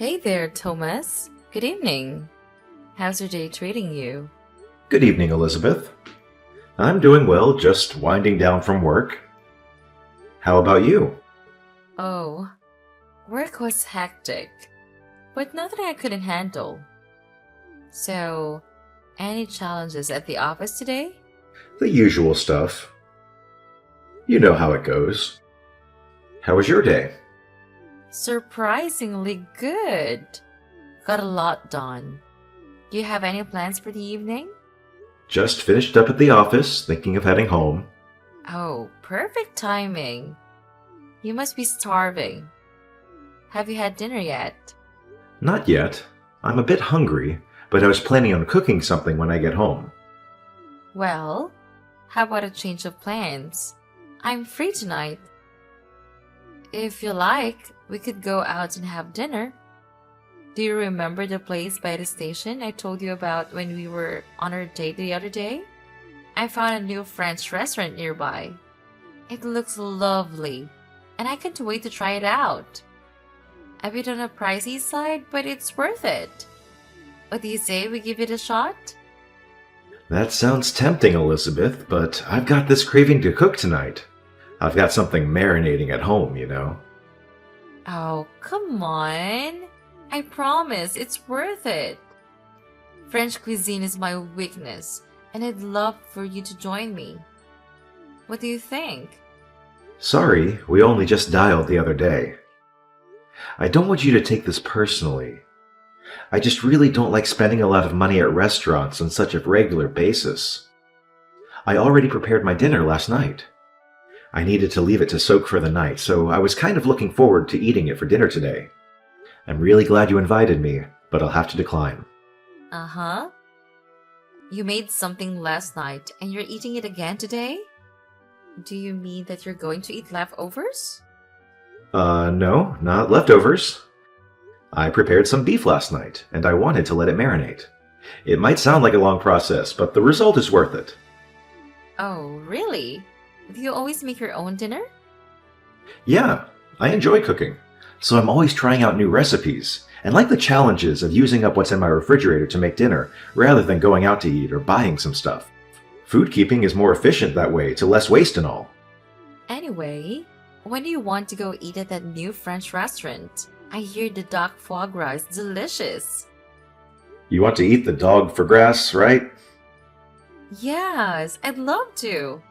Hey there, Thomas. Good evening. How's your day treating you? Good evening, Elizabeth. I'm doing well, just winding down from work. How about you? Oh, work was hectic, but nothing I couldn't handle. So, any challenges at the office today? The usual stuff. You know how it goes. How was your day? Surprisingly good. Got a lot done. Do you have any plans for the evening? Just finished up at the office, thinking of heading home. Oh, perfect timing. You must be starving. Have you had dinner yet? Not yet. I'm a bit hungry, but I was planning on cooking something when I get home. Well, how about a change of plans? I'm free tonight. If you like, we could go out and have dinner. Do you remember the place by the station I told you about when we were on our date the other day? I found a new French restaurant nearby. It looks lovely, and I can't wait to try it out. A bit on the pricey side, but it's worth it. What do you say we give it a shot? That sounds tempting, Elizabeth, but I've got this craving to cook tonight. I've got something marinating at home, you know. Oh, come on. I promise it's worth it. French cuisine is my weakness, and I'd love for you to join me. What do you think? Sorry, we only just dialed the other day. I don't want you to take this personally. I just really don't like spending a lot of money at restaurants on such a regular basis. I already prepared my dinner last night. I needed to leave it to soak for the night, so I was kind of looking forward to eating it for dinner today. I'm really glad you invited me, but I'll have to decline. Uh-huh. You made something last night and you're eating it again today? Do you mean that you're going to eat leftovers? No, not leftovers. I prepared some beef last night, and I wanted to let it marinate. It might sound like a long process, but the result is worth it. Oh, really? Do you always make your own dinner? Yeah, I enjoy cooking, so I'm always trying out new recipes, and like the challenges of using up what's in my refrigerator to make dinner, rather than going out to eat or buying some stuff. Food keeping is more efficient that way, to less waste and all. Anyway, when do you want to go eat at that new French restaurant? I hear the duck foie gras is delicious. You want to eat the dog for grass, right? Yes, I'd love to.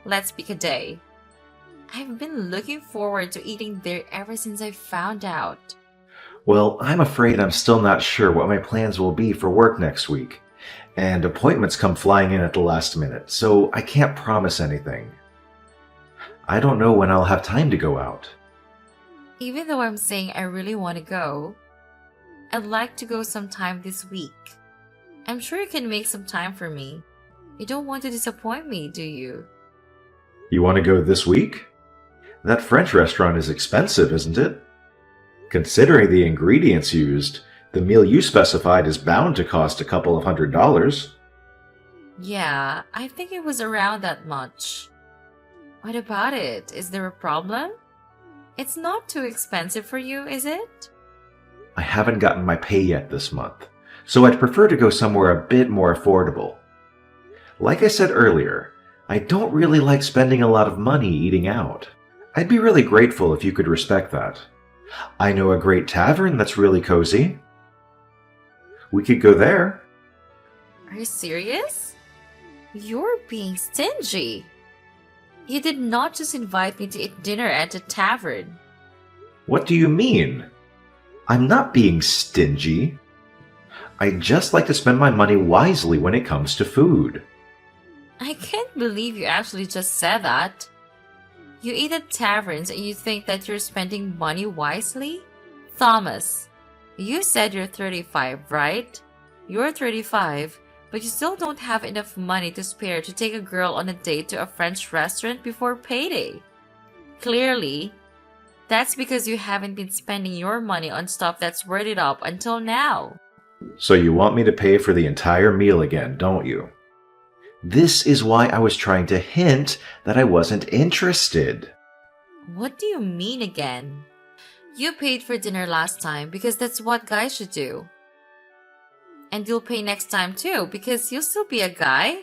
Let's pick a day. I've been looking forward to eating there ever since I found out. Well, I'm afraid I'm still not sure what my plans will be for work next week, and appointments come flying in at the last minute, so I can't promise anything. I don't know when I'll have time to go out. Even though I'm saying I really want to go, I'd like to go sometime this week. I'm sure you can make some time for me. You don't want to disappoint me, do you? You want to go this week? That French restaurant is expensive, isn't it? Considering the ingredients used, the meal you specified is bound to cost a couple of $100s. Yeah, I think it was around that much. What about it? Is there a problem? It's not too expensive for you, is it? I haven't gotten my pay yet this month, so I'd prefer to go somewhere a bit more affordable. Like I said earlier, I don't really like spending a lot of money eating out. I'd be really grateful if you could respect that. I know a great tavern that's really cozy. We could go there. Are you serious? You're being stingy. You did not just invite me to eat dinner at a tavern. What do you mean? I'm not being stingy. I just like to spend my money wisely when it comes to food. I can't believe you actually just said that. You eat at taverns and you think that you're spending money wisely? Thomas, you said you're 35, right? You're 35, but you still don't have enough money to spare to take a girl on a date to a French restaurant before payday. Clearly, that's because you haven't been spending your money on stuff that's worth it up until now. So you want me to pay for the entire meal again, don't you? This is why I was trying to hint that I wasn't interested. What do you mean again? You paid for dinner last time because that's what guys should do. And you'll pay next time too because you'll still be a guy.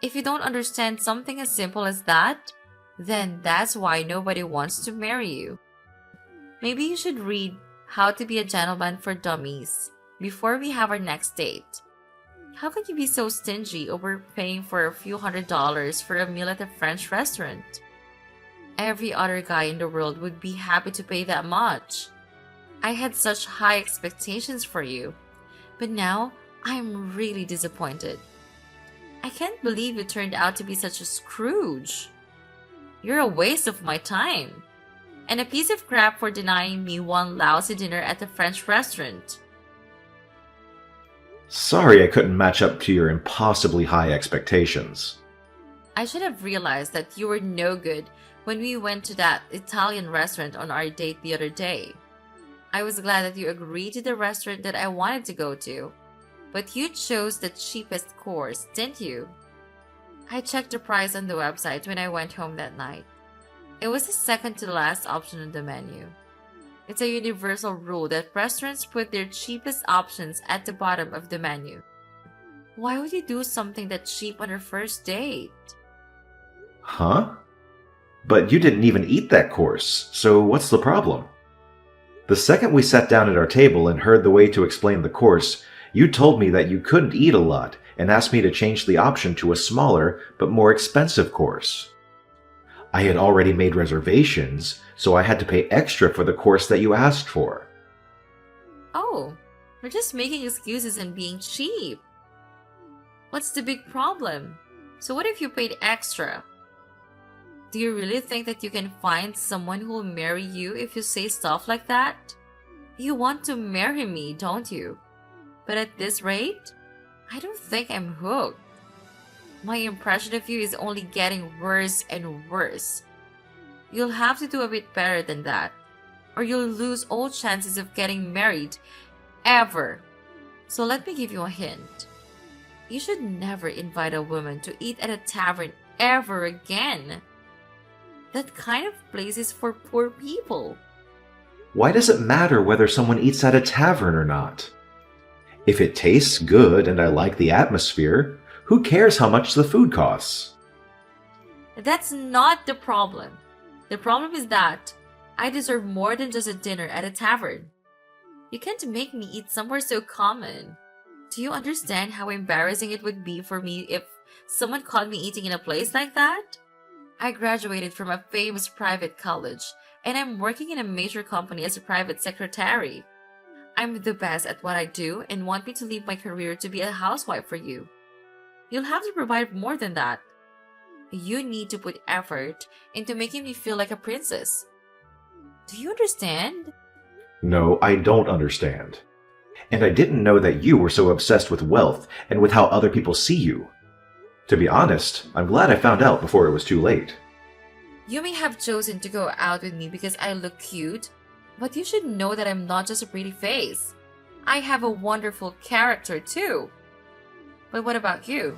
If you don't understand something as simple as that, then that's why nobody wants to marry you. Maybe you should read How to Be a Gentleman for Dummies before we have our next date. How can you be so stingy over paying for a few $100s for a meal at a French restaurant? Every other guy in the world would be happy to pay that much. I had such high expectations for you, but now I'm really disappointed. I can't believe you turned out to be such a Scrooge. You're a waste of my time, and a piece of crap for denying me one lousy dinner at a French restaurant. Sorry I couldn't match up to your impossibly high expectations. I should have realized that you were no good when we went to that Italian restaurant on our date the other day. I was glad that you agreed to the restaurant that I wanted to go to, but you chose the cheapest course, didn't you? I checked the price on the website when I went home that night. It was the second to last option on the menu. It's a universal rule that restaurants put their cheapest options at the bottom of the menu. Why would you do something that cheap on our first date? Huh? But you didn't even eat that course, so what's the problem? The second we sat down at our table and heard the way to explain the course, you told me that you couldn't eat a lot and asked me to change the option to a smaller but more expensive course. I had already made reservations, so I had to pay extra for the course that you asked for. Oh, you're just making excuses and being cheap. What's the big problem? So what if you paid extra? Do you really think that you can find someone who will marry you if you say stuff like that? You want to marry me, don't you? But at this rate, I don't think I'm hooked. My impression of you is only getting worse and worse. You'll have to do a bit better than that, or you'll lose all chances of getting married, ever. So let me give you a hint. You should never invite a woman to eat at a tavern ever again. That kind of place is for poor people. Why does it matter whether someone eats at a tavern or not? If it tastes good and I like the atmosphere, who cares how much the food costs? That's not the problem. The problem is that I deserve more than just a dinner at a tavern. You can't make me eat somewhere so common. Do you understand how embarrassing it would be for me if someone caught me eating in a place like that? I graduated from a famous private college, and I'm working in a major company as a private secretary. I'm the best at what I do and want me to leave my career to be a housewife for you. You'll have to provide more than that. You need to put effort into making me feel like a princess. Do you understand? No, I don't understand. And I didn't know that you were so obsessed with wealth and with how other people see you. To be honest, I'm glad I found out before it was too late. You may have chosen to go out with me because I look cute, but you should know that I'm not just a pretty face. I have a wonderful character too. But what about you?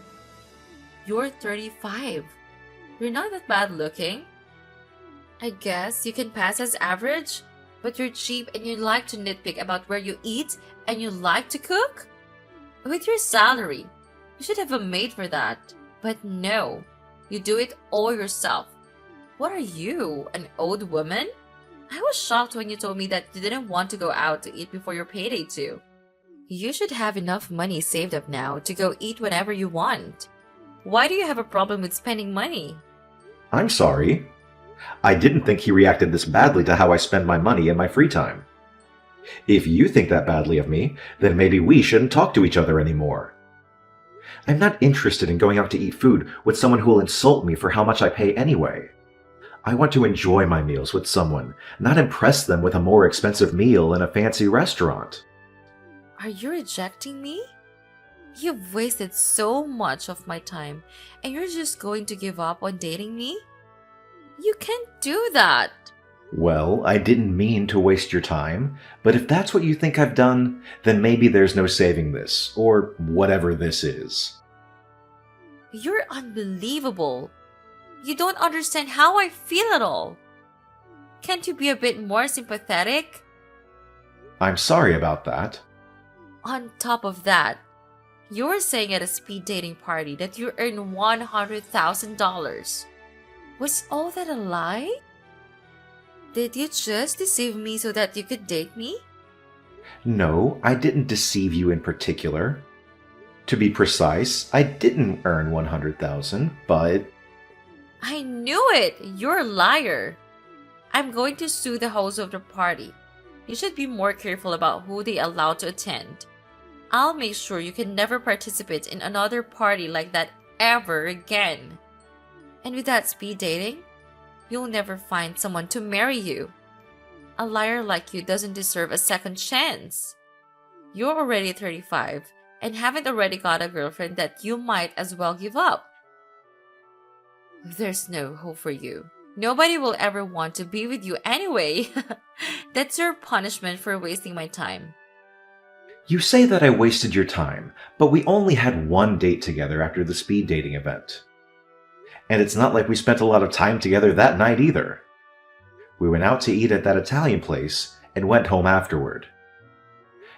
You're 35. You're not that bad looking. I guess you can pass as average, but you're cheap and you like to nitpick about where you eat and you like to cook? With your salary, you should have a maid for that. But no, you do it all yourself. What are you, an old woman? I was shocked when you told me that you didn't want to go out to eat before your payday too. You should have enough money saved up now to go eat whenever you want. Why do you have a problem with spending money? I'm sorry. I didn't think he reacted this badly to how I spend my money in my free time. If you think that badly of me, then maybe we shouldn't talk to each other anymore. I'm not interested in going out to eat food with someone who will insult me for how much I pay anyway. I want to enjoy my meals with someone, not impress them with a more expensive meal in a fancy restaurant. Are you rejecting me? You've wasted so much of my time and you're just going to give up on dating me? You can't do that. Well, I didn't mean to waste your time, but if that's what you think I've done, then maybe there's no saving this, or whatever this is. You're unbelievable. You don't understand how I feel at all. Can't you be a bit more sympathetic? I'm sorry about that. On top of that, you were saying at a speed dating party that you earned $100,000. Was all that a lie? Did you just deceive me so that you could date me? No, I didn't deceive you in particular. To be precise, I didn't earn 100,000, but I knew it! You're a liar! I'm going to sue the host of the party. You should be more careful about who they allow to attend. I'll make sure you can never participate in another party like that ever again. And with that speed dating, you'll never find someone to marry you. A liar like you doesn't deserve a second chance. You're already 35 and haven't already got a girlfriend that you might as well give up. There's no hope for you. Nobody will ever want to be with you anyway. That's your punishment for wasting my time. you say that I wasted your time, but we only had one date together after the speed dating event. And it's not like we spent a lot of time together that night either. We went out to eat at that Italian place and went home afterward.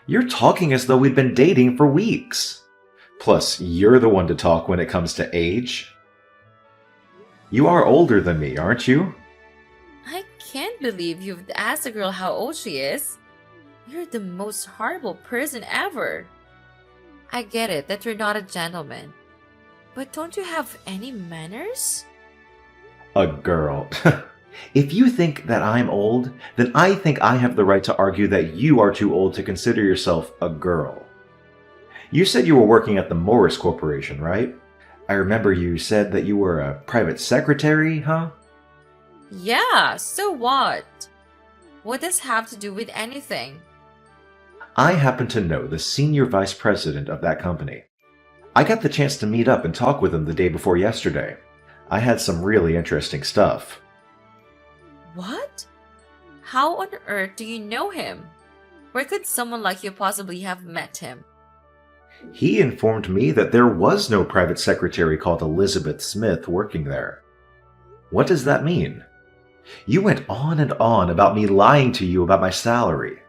You're talking as though we'd been dating for weeks. Plus, you're the one to talk when it comes to age. You are older than me, aren't you? I can't believe you've asked a girl how old she is. You're the most horrible person ever. I get it that you're not a gentleman. But don't you have any manners? A girl. If you think that I'm old, then I think I have the right to argue that you are too old to consider yourself a girl. You said you were working at the Morris Corporation, right? I remember you said that you were a private secretary, huh? Yeah, so what? What does have to do with anything? I happen to know the senior vice president of that company. I got the chance to meet up and talk with him the day before yesterday. I had some really interesting stuff. What? How on earth do you know him? Where could someone like you possibly have met him? He informed me that there was no private secretary called Elizabeth Smith working there. What does that mean? You went on and on about me lying to you about my salary.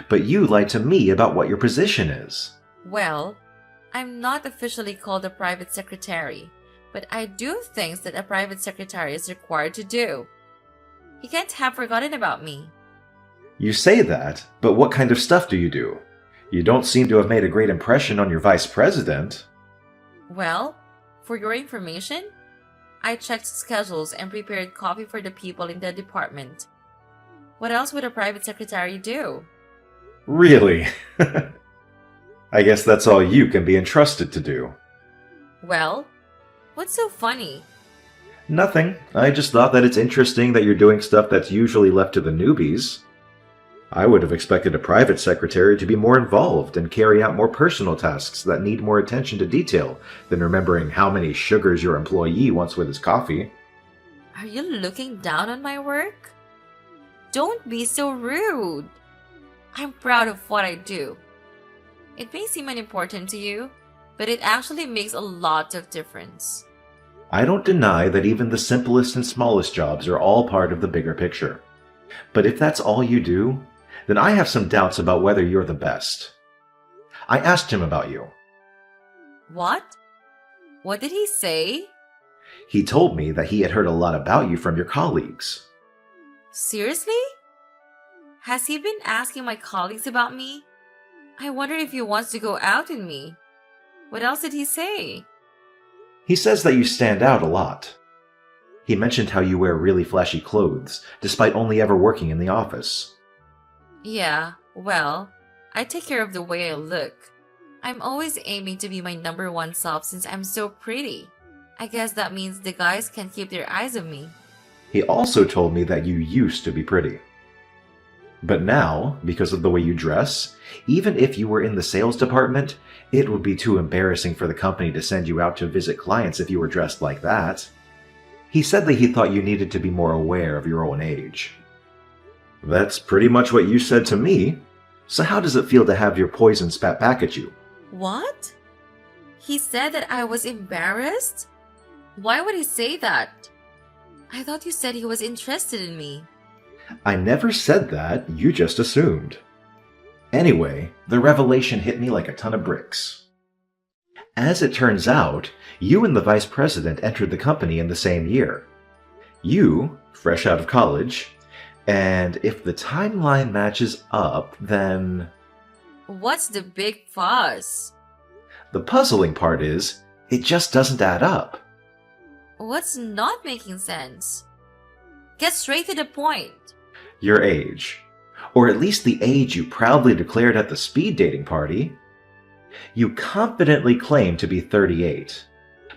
But you lied to me about what your position is. Well, I'm not officially called a private secretary, but I do things that a private secretary is required to do. He can't have forgotten about me. You say that, but what kind of stuff do you do? You don't seem to have made a great impression on your vice president. Well, for your information, I checked schedules and prepared coffee for the people in the department. What else would a private secretary do? Really? I guess that's all you can be entrusted to do. Well, what's so funny? Nothing. I just thought that it's interesting that you're doing stuff that's usually left to the newbies. I would have expected a private secretary to be more involved and carry out more personal tasks that need more attention to detail than remembering how many sugars your employee wants with his coffee. Are you looking down on my work? Don't be so rude. I'm proud of what I do. It may seem unimportant to you, but it actually makes a lot of difference. I don't deny that even the simplest and smallest jobs are all part of the bigger picture. But if that's all you do, then I have some doubts about whether you're the best. I asked him about you. What? What did he say? He told me that he had heard a lot about you from your colleagues. Seriously? Has he been asking my colleagues about me? I wonder if he wants to go out with me. What else did he say? He says that you stand out a lot. He mentioned how you wear really flashy clothes, despite only ever working in the office. Yeah, well, I take care of the way I look. I'm always aiming to be my number one self since I'm so pretty. I guess that means the guys can't keep their eyes on me. He also told me that you used to be pretty. But now, because of the way you dress, even if you were in the sales department, it would be too embarrassing for the company to send you out to visit clients if you were dressed like that. He said that he thought you needed to be more aware of your own age. That's pretty much what you said to me. So how does it feel to have your poison spat back at you? What? He said that I was embarrassed? Why would he say that? I thought you said he was interested in me. I never said that, you just assumed. Anyway, the revelation hit me like a ton of bricks. As it turns out, you and the vice president entered the company in the same year. You, fresh out of college, and if the timeline matches up, then... What's the big fuss? The puzzling part is, it just doesn't add up. What's not making sense? Get straight to the point. Your age. Or at least the age you proudly declared at the speed dating party. You confidently claim to be 38.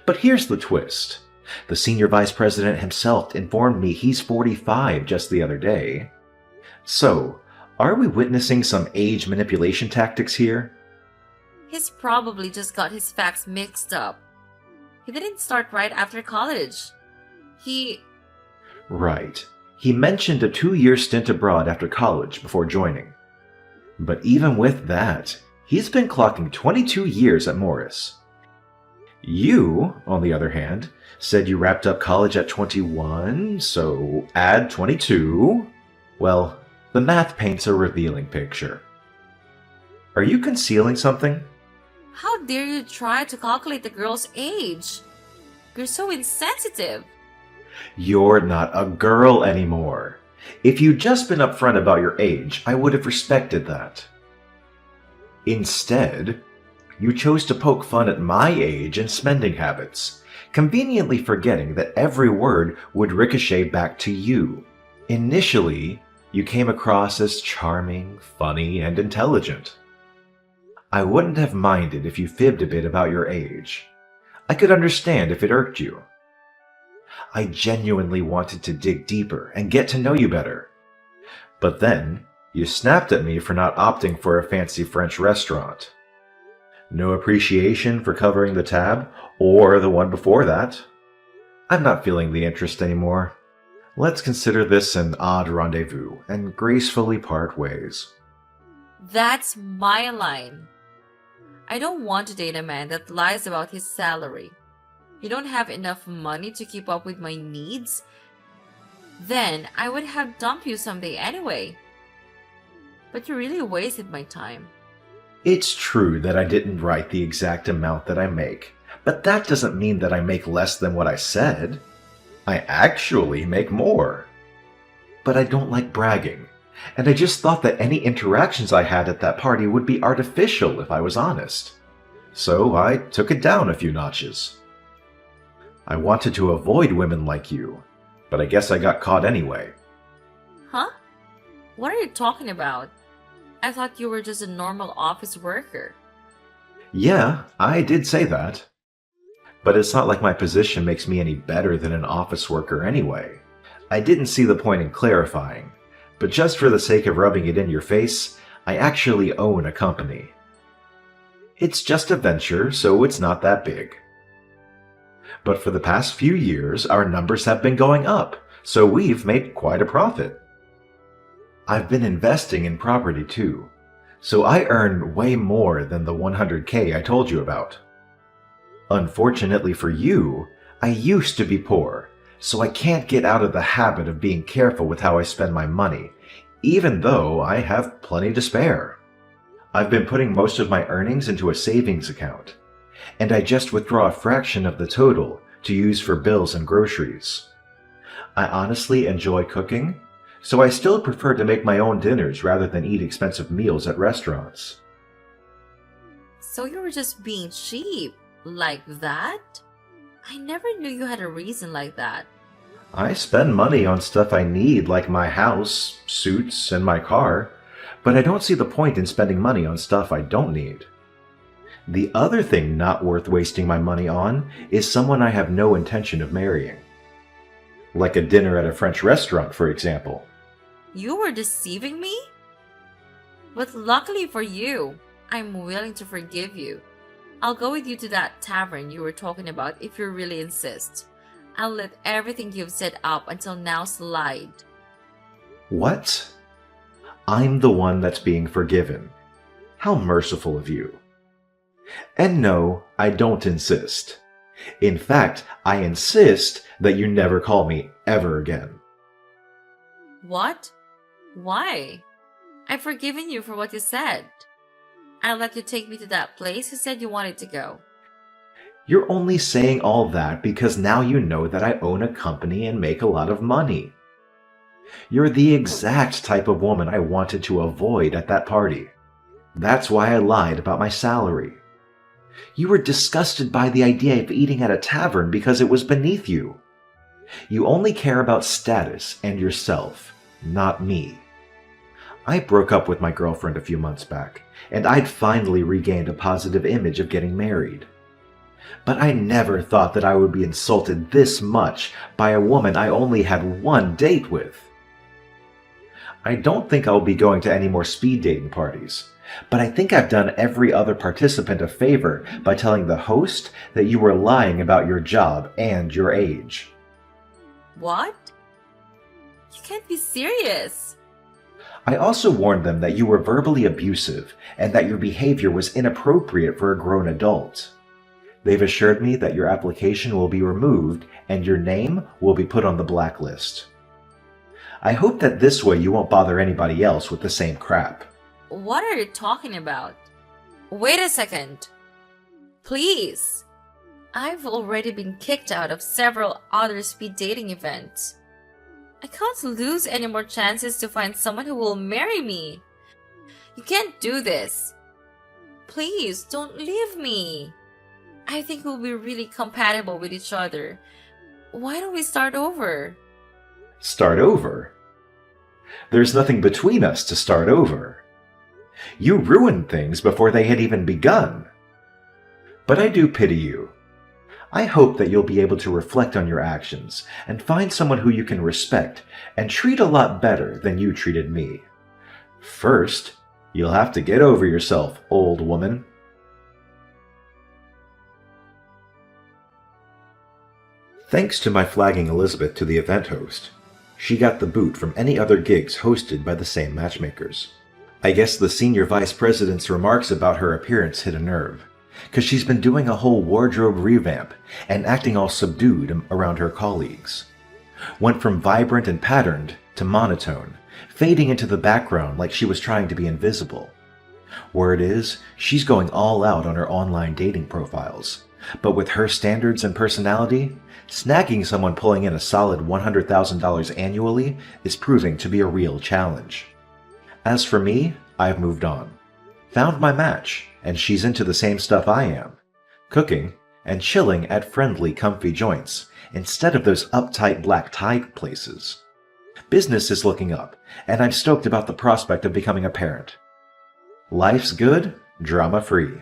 But here's the twist. The senior vice president himself informed me he's 45 just the other day. So, are we witnessing some age manipulation tactics here? He's probably just got his facts mixed up. He didn't start right after college. Right. He mentioned a 2-year stint abroad after college before joining. But even with that, he's been clocking 22 years at Morris. You, on the other hand, said you wrapped up college at 21, so add 22. Well, the math paints a revealing picture. Are you concealing something? How dare you try to calculate the girl's age? You're so insensitive. You're not a girl anymore. If you'd just been upfront about your age, I would have respected that. Instead, you chose to poke fun at my age and spending habits, conveniently forgetting that every word would ricochet back to you. Initially, you came across as charming, funny, and intelligent. I wouldn't have minded if you fibbed a bit about your age. I could understand if it irked you. I genuinely wanted to dig deeper and get to know you better. But then, you snapped at me for not opting for a fancy French restaurant. No appreciation for covering the tab, or the one before that. I'm not feeling the interest anymore. Let's consider this an odd rendezvous and gracefully part ways. That's my line. I don't want to date a man that lies about his salary. You don't have enough money to keep up with my needs? Then I would have dumped you someday anyway. But you really wasted my time. It's true that I didn't write the exact amount that I make, but that doesn't mean that I make less than what I said. I actually make more. But I don't like bragging, and I just thought that any interactions I had at that party would be artificial if I was honest. So I took it down a few notches. I wanted to avoid women like you, but I guess I got caught anyway. Huh? What are you talking about? I thought you were just a normal office worker. Yeah, I did say that. But it's not like my position makes me any better than an office worker anyway. I didn't see the point in clarifying, but just for the sake of rubbing it in your face, I actually own a company. It's just a venture, so it's not that big. But for the past few years, our numbers have been going up, so we've made quite a profit. I've been investing in property too, so I earn way more than the 100K I told you about. Unfortunately for you, I used to be poor, so I can't get out of the habit of being careful with how I spend my money, even though I have plenty to spare. I've been putting most of my earnings into a savings account, and I just withdraw a fraction of the total to use for bills and groceries. I honestly enjoy cooking, so I still prefer to make my own dinners rather than eat expensive meals at restaurants. So you were just being cheap, like that? I never knew you had a reason like that. I spend money on stuff I need like my house, suits, and my car, but I don't see the point in spending money on stuff I don't need. The other thing not worth wasting my money on is someone I have no intention of marrying. Like a dinner at a French restaurant, for example. You were deceiving me? But luckily for you, I'm willing to forgive you. I'll go with you to that tavern you were talking about if you really insist. I'll let everything you've said up until now slide. What? I'm the one that's being forgiven. How merciful of you. And no, I don't insist. In fact, I insist that you never call me ever again. What? Why? I've forgiven you for what you said. I'll let you take me to that place you said you wanted to go. You're only saying all that because now you know that I own a company and make a lot of money. You're the exact type of woman I wanted to avoid at that party. That's why I lied about my salary. You were disgusted by the idea of eating at a tavern because it was beneath you. You only care about status and yourself, not me. I broke up with my girlfriend a few months back, and I'd finally regained a positive image of getting married. But I never thought that I would be insulted this much by a woman I only had one date with. I don't think I'll be going to any more speed dating parties, but I think I've done every other participant a favor by telling the host that you were lying about your job and your age. What? You can't be serious. I also warned them that you were verbally abusive and that your behavior was inappropriate for a grown adult. They've assured me that your application will be removed and your name will be put on the blacklist. I hope that this way you won't bother anybody else with the same crap. What are you talking about? Wait a second. Please. I've already been kicked out of several other speed dating events. I can't lose any more chances to find someone who will marry me. You can't do this. Please, don't leave me. I think we'll be really compatible with each other. Why don't we start over? Start over? There's nothing between us to start over. You ruined things before they had even begun. But I do pity you. I hope that you'll be able to reflect on your actions and find someone who you can respect and treat a lot better than you treated me. First, you'll have to get over yourself, old woman. Thanks to my flagging Elizabeth to the event host, she got the boot from any other gigs hosted by the same matchmakers. I guess the senior vice president's remarks about her appearance hit a nerve, because she's been doing a whole wardrobe revamp and acting all subdued around her colleagues. Went from vibrant and patterned to monotone, fading into the background like she was trying to be invisible. Word is, she's going all out on her online dating profiles. But with her standards and personality, snagging someone pulling in a solid $100,000 annually is proving to be a real challenge. As for me, I've moved on. Found my match, and she's into the same stuff I am. Cooking and chilling at friendly, comfy joints, instead of those uptight black tie places. Business is looking up, and I'm stoked about the prospect of becoming a parent. Life's good, drama-free.